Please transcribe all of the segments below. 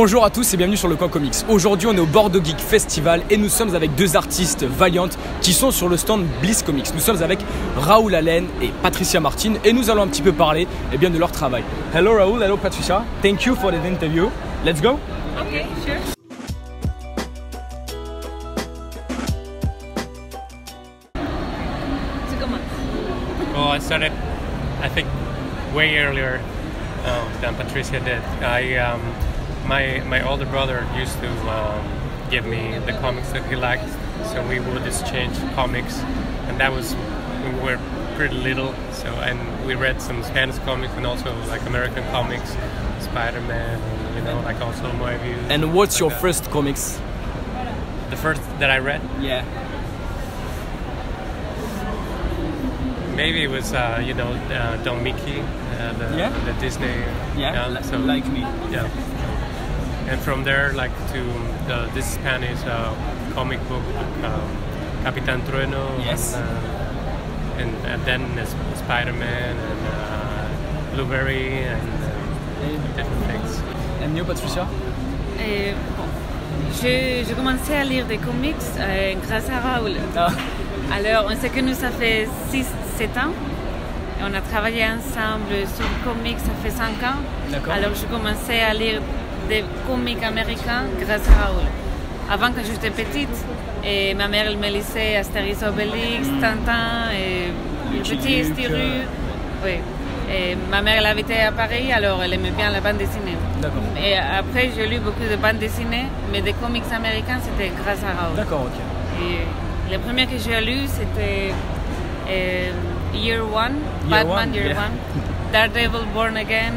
Bonjour à tous et bienvenue sur le coin comics. Aujourd'hui on est au Bordeaux Geek Festival et nous sommes avec deux artistes valiantes qui sont sur le stand Bliss Comics. Nous sommes avec Raul et Patricia Martin et nous allons un petit peu parler de leur travail. Hello Raul, hello Patricia. Thank you for the interview. Let's go. Okay, sure. Well, I started, I think, way earlier than Patricia did. My older brother used to give me the comics that he liked, so we would exchange comics, and that was when we were pretty little. So, and we read some Spanish comics and also like American comics, Spider-Man, like also Moebius. And what's your first comics? The first that I read? Yeah. Maybe it was, Don Mickey, the Disney. Yeah, so, like me. Yeah. And from there, like to this Spanish comic book, Capitan Trueno. Yes. And then Spider-Man and Blueberry and different things. And you, Patricia? J'ai commencé à lire des comics grâce à Raul. Ah. Alors, on sait que nous, ça fait 6-7 ans. Et on a travaillé ensemble sur le comics, ça fait 5 ans. D'accord. Alors, j'ai commencé à lire des comics américains grâce à Raul. Avant, quand j'étais petite, et ma mère, elle me lisait Astérix Obélix, Tintin, et le petit Styru. Oui. Et ma mère, elle habitait à Paris, alors elle aimait bien la bande dessinée. D'accord. Et après, j'ai lu beaucoup de bandes dessinées, mais des comics américains, c'était grâce à Raul. D'accord, ok. Et le premier que j'ai lu, c'était Year One, Batman Year One, Daredevil Born Again.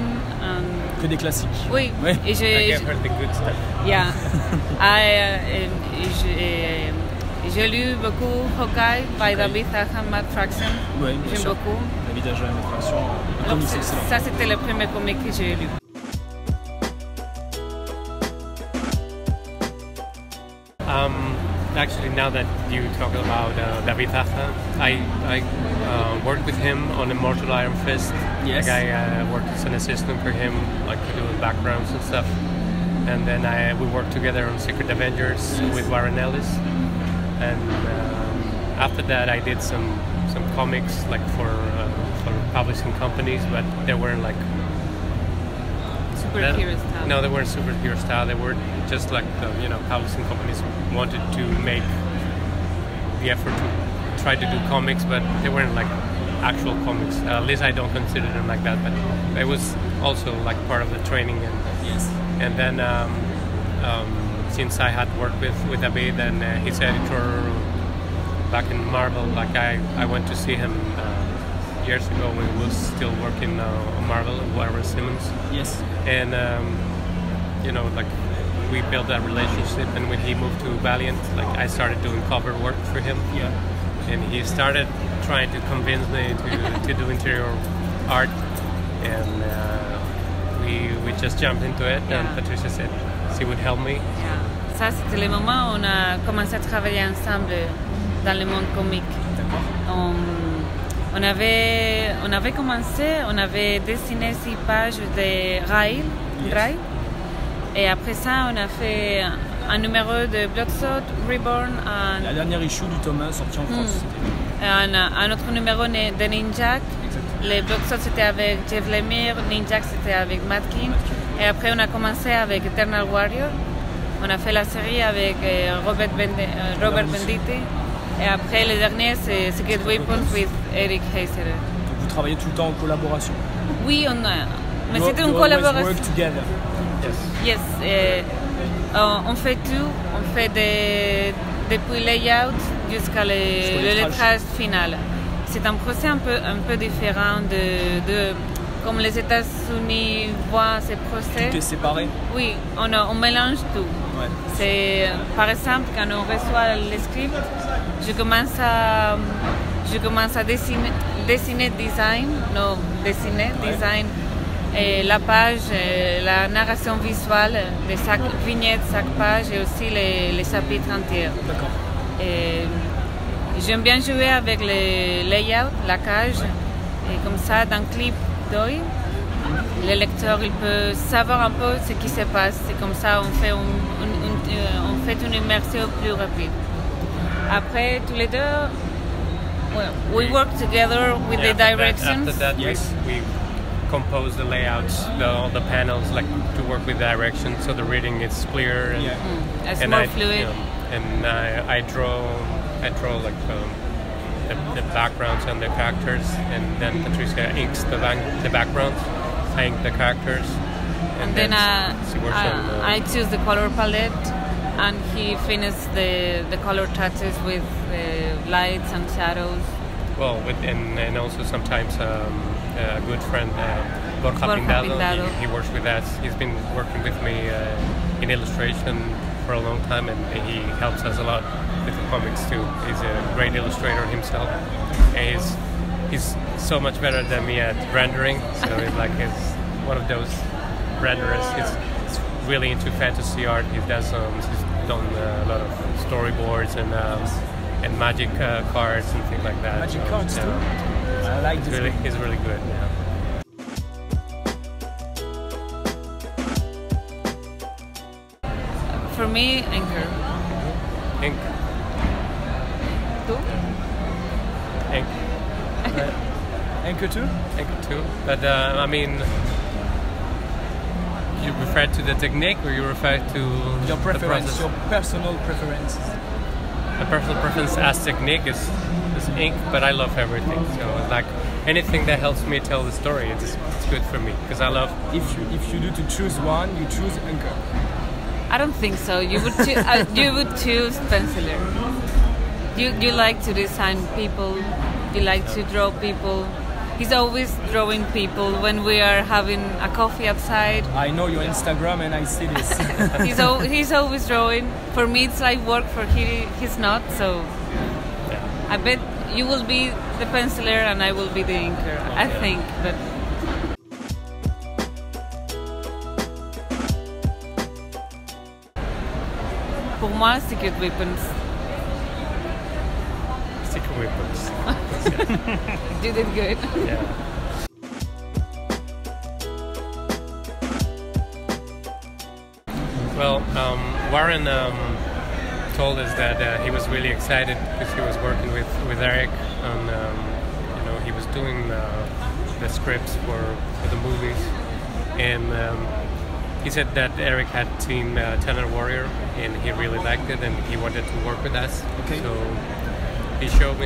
Que des classiques. Oui. Ouais. Et I heard the good stuff. Yeah. J'ai lu beaucoup Hawkeye by David Aja, Matt Fraction. Oui, j'aime beaucoup. David Aja, Matt Fraction. Alors, ça, c'était le premier comic que j'ai lu. Actually, now that you talk about David Aja, I worked with him on Immortal Iron Fist. Yes. Like I worked as an assistant for him, like to do the backgrounds and stuff. And then we worked together on Secret Avengers with Warren Ellis. And after that, I did some comics like for publishing companies, but they weren't like Superhero style. No, they weren't superhero style. They were just like publishing companies wanted to make the effort to try to do comics, but they weren't like actual comics. At least I don't consider them like that. But it was also like part of the training. And Yes. And then since I had worked with David and his editor back in Marvel, like I went to see him years ago when he was still working on Marvel, Warren Simmons. Yes. And like we built that relationship, and when he moved to Valiant, like I started doing cover work for him. Yeah. And he started trying to convince me to do interior art, and we just jumped into it. Yeah. And Patricia said she would help me. Yeah. Ça, c'était le moment où on a commencé à travailler ensemble dans le monde comique. On avait commencé, on avait dessiné 6 pages de Raul, Yes. et après ça, on a fait un numéro de Bloodshot, Reborn, La dernière issue du tome 1 sorti en France. un autre numéro de Ninjak. Les Bloodshot, c'était avec Jeff Lemire, Ninjak, c'était avec Matt King. Et après, on a commencé avec Eternal Warrior. On a fait la série avec Robert Venditti. Et après, le dernier, c'est Secret Weapons with Eric Heiser. Donc vous travaillez tout le temps en collaboration. Oui, mais c'était une collaboration. Work together. Yes. Yes. On fait tout. On fait depuis layout jusqu'à le lettrage final. C'est un procès un peu différent de comme les États-Unis voient ces procès. Tout est séparé. Oui, on mélange tout. Ouais. C'est, par exemple, quand on reçoit le script, je commence à dessiner design, et la page, la narration visuelle de chaque vignette, chaque page et aussi les chapitres entiers. D'accord. Et j'aime bien jouer avec le layout, la cage, et comme ça, dans le clip d'œil, le lecteur il peut savoir un peu ce qui se passe. C'est comme ça on fait une immersion plus rapide. Après, tous les deux, we work together with the directions. After that, we compose the layouts, all the panels, like to work with direction, so the reading is clear and, it's more fluid. And I draw like the backgrounds and the characters, and then Patricia inks the backgrounds. I ink the characters, and then I choose the color palette, and he finishes the color touches with lights and shadows. Well, and also sometimes a good friend, Borja Pindado, he works with us. He's been working with me in illustration for a long time, and he helps us a lot with the comics too. He's a great illustrator himself, and he's so much better than me at rendering. So he's one of those renderers. He's really into fantasy art. He's done a lot of storyboards and magic cards and things like that. Magic cards too. I like this. He's really good. Yeah. For me, Anchor. Ink. Tu? Ink. Anchor too? Anchor too. But I mean, you refer to the technique, or you refer to your preference, your personal preferences? My personal preference as technique is ink, but I love everything. So like anything that helps me tell the story, it's good for me, because I love. If you do to choose one, you choose Anchor. I don't think so. You would choose penciler. You like to design people. You like to draw people. He's always drawing people when we are having a coffee outside. I know your Instagram and I see this. He's always drawing. For me, it's like work. For he's not. So I bet you will be the penciler and I will be the inker. I think, but. Pour moi, Secret Weapons. Secret Weapons. You did good. Yeah. Well, Warren told us that he was really excited because he was working with Eric on, he was doing the scripts for the movies, and he said that Eric had seen Tenor Warrior and he really liked it and he wanted to work with us. Okay. So he showed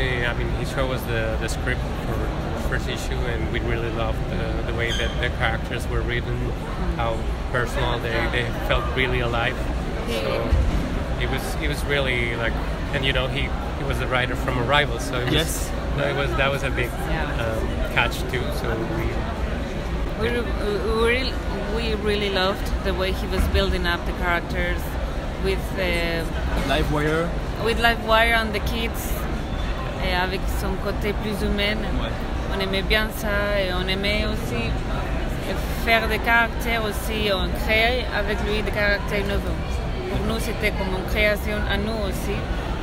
us the script for the first issue, and we really loved the way that the characters were written, how personal they felt, really alive. So he was really like, and he was the writer from Arrival, so it was, that was a big catch too. So we really loved the way he was building up the characters with Livewire. With Livewire and the kids, avec son côté plus humain. Ouais. On aimait bien ça et on aimait aussi faire des caractères aussi. On créait avec lui des caractères nouveaux. Pour nous, c'était comme une création à nous aussi.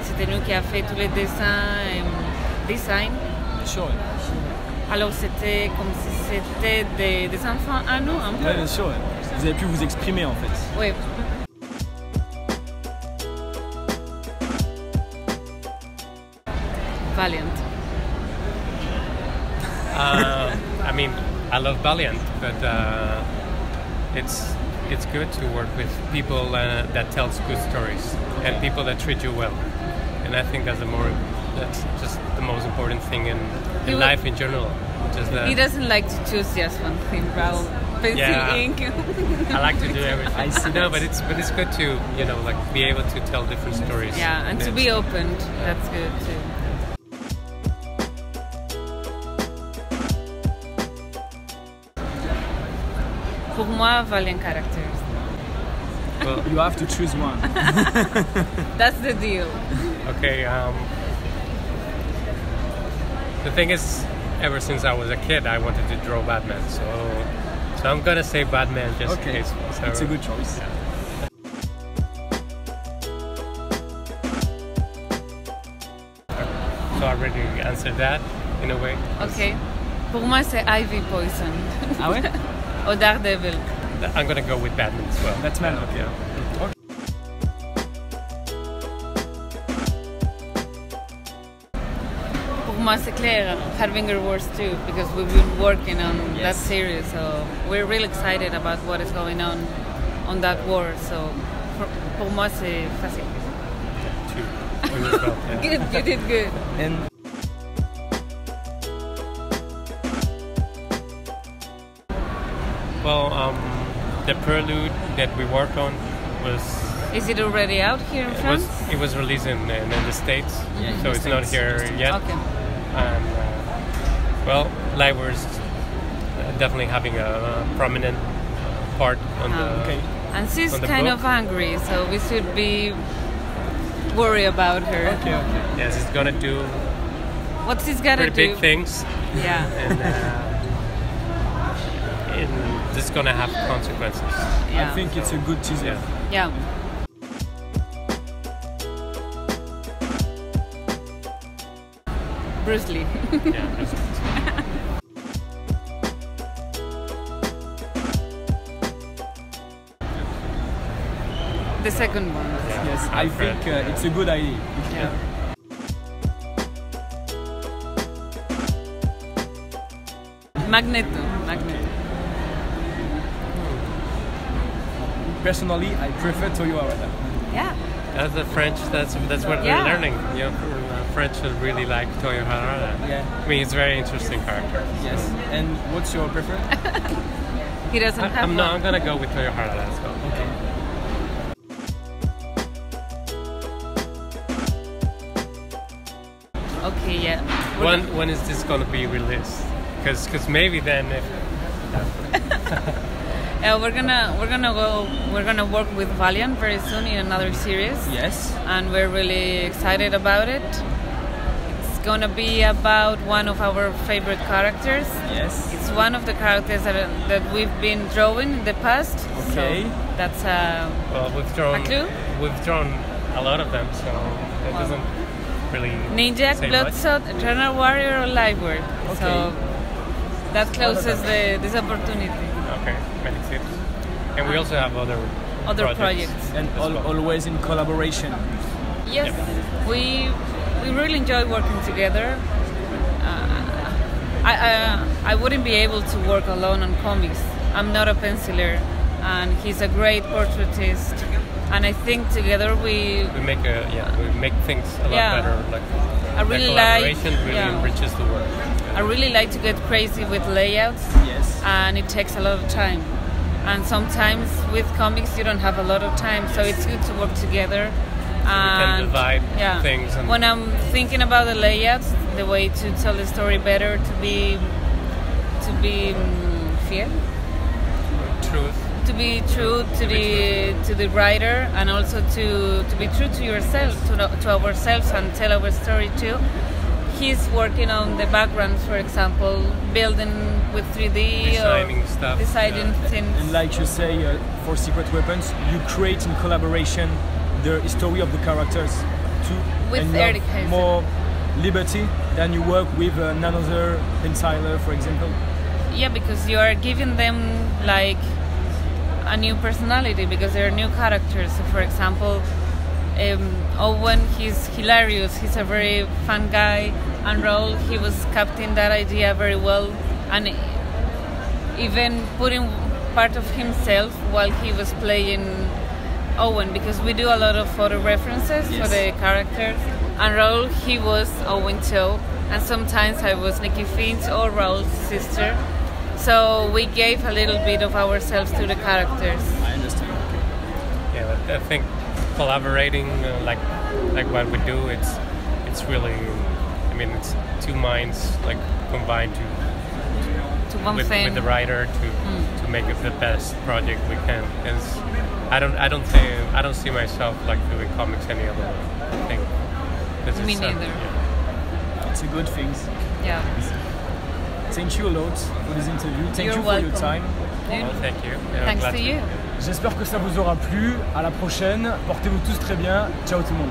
C'était nous qui a fait tous les dessins et design. Sure. Alors c'était comme si c'était des enfants à nous un peu. Oui, bien sûr. Vous avez pu vous exprimer en fait. Oui. Valiant. I mean, I love Valiant, but it's good to work with people that tells good stories and people that treat you well, and I think that's just the most important thing in life in general. Just that. He doesn't like to choose just one thing, Raul. Pencil, ink. I like to do everything. I see. No, but it's good to like be able to tell different stories. Yeah, and to be open. That's good too. Pour moi, Valiant characters. Well, you have to choose one. That's the deal. Okay. The thing is, ever since I was a kid, I wanted to draw Batman. So I'm gonna say Batman just in case. So, it's a good choice. Yeah. So I already answered that in a way. Okay. Pour moi, c'est Ivy Poison. Ah ouais? or Daredevil? I'm gonna go with Batman as well. Batman, ok. Yeah. Pour moi, c'est clair, Harbinger Wars 2, because we've been working on that series, so we're really excited about what is going on that war. So, pour moi, c'est facile. Good, you did good. And Well, the prelude that we worked on was. Is it already out here in France? It was released in the States, Yeah, so in the it's not States. here yet. Okay. And well, Leurs definitely having a prominent part on the. okay. And she's on the kind book. of angry, so we should be worried about her. Okay, okay. Yes, it's gonna do What's this gotta pretty do? big things, Yeah. and it's gonna have consequences. Yeah. I think it's a good teaser. Yeah. Yeah. Bruce Lee. Yeah. The second one. Yes, I Alfred. think it's a good idea. Yeah. Magneto. Personally, I prefer Toyo Arata. Yeah. That's the French. That's what Yeah. we're learning. You know, French really like Toyo Harada. Yeah. I mean, he's a very interesting character. Yes. And what's your preference? He doesn't have I'm one. gonna go with Toyo Harada as well. Okay. Okay, yeah. When is this gonna be released? Because maybe then if We're gonna work with Valiant very soon in another series. Yes. And we're really excited about it. It's gonna be about one of our favorite characters. Yes. It's one of the characters that we've been drawing in the past. Okay. So that's well A clue? we've drawn a lot of them, so it doesn't really Ninja, say Bloodshot, Eternal Warrior, or Lightward. Okay. So that closes this opportunity. much. Okay, many tips. And we also have other projects. And as well. always in collaboration. Yes, we really enjoy working together. I wouldn't be able to work alone on comics. I'm not a penciler, and he's a great portraitist. And I think together we make things a lot Yeah. better. Like I really the like- collaboration really yeah. enriches the work. I really like to get crazy with layouts, Yes. and it takes a lot of time. And sometimes with comics you don't have a lot of time, so it's good to work together. We can divide things. And When I'm thinking about the layouts, the way to tell the story better, to be fair, truth. to be true to the writer, and also to be true to yourself, to ourselves, and tell our story too. He's working on the backgrounds, for example, building with 3D Designing or stuff, deciding yeah. things. And like you say, for Secret Weapons, you create in collaboration the history of the characters too. With and you have Eric Heiser. more liberty than you work with another penciler, for example. Yeah, because you are giving them like a new personality because they're new characters. So, for example, Owen, he's hilarious. He's a very fun guy, and Raul, he was capturing that idea very well, and even putting part of himself while he was playing Owen, because we do a lot of photo references for the characters. And Raul, he was Owen too, and sometimes I was Nikki Finch or Raul's sister. So we gave a little bit of ourselves to the characters. I understand. Yeah, but I think collaborating like what we do, it's really, I mean, it's two minds like combined To one with thing. the writer to make it the best project we can. Because I don't see myself like doing comics any other way. I think this Me is neither. Yeah. It's a good thing. Yeah. Thank you a lot for this interview. Thank You're you for your welcome. time. Well, thank you. Yeah, Thanks glad to you. J'espère que ça vous aura plu. À la prochaine. Portez-vous tous très bien. Ciao tout le monde.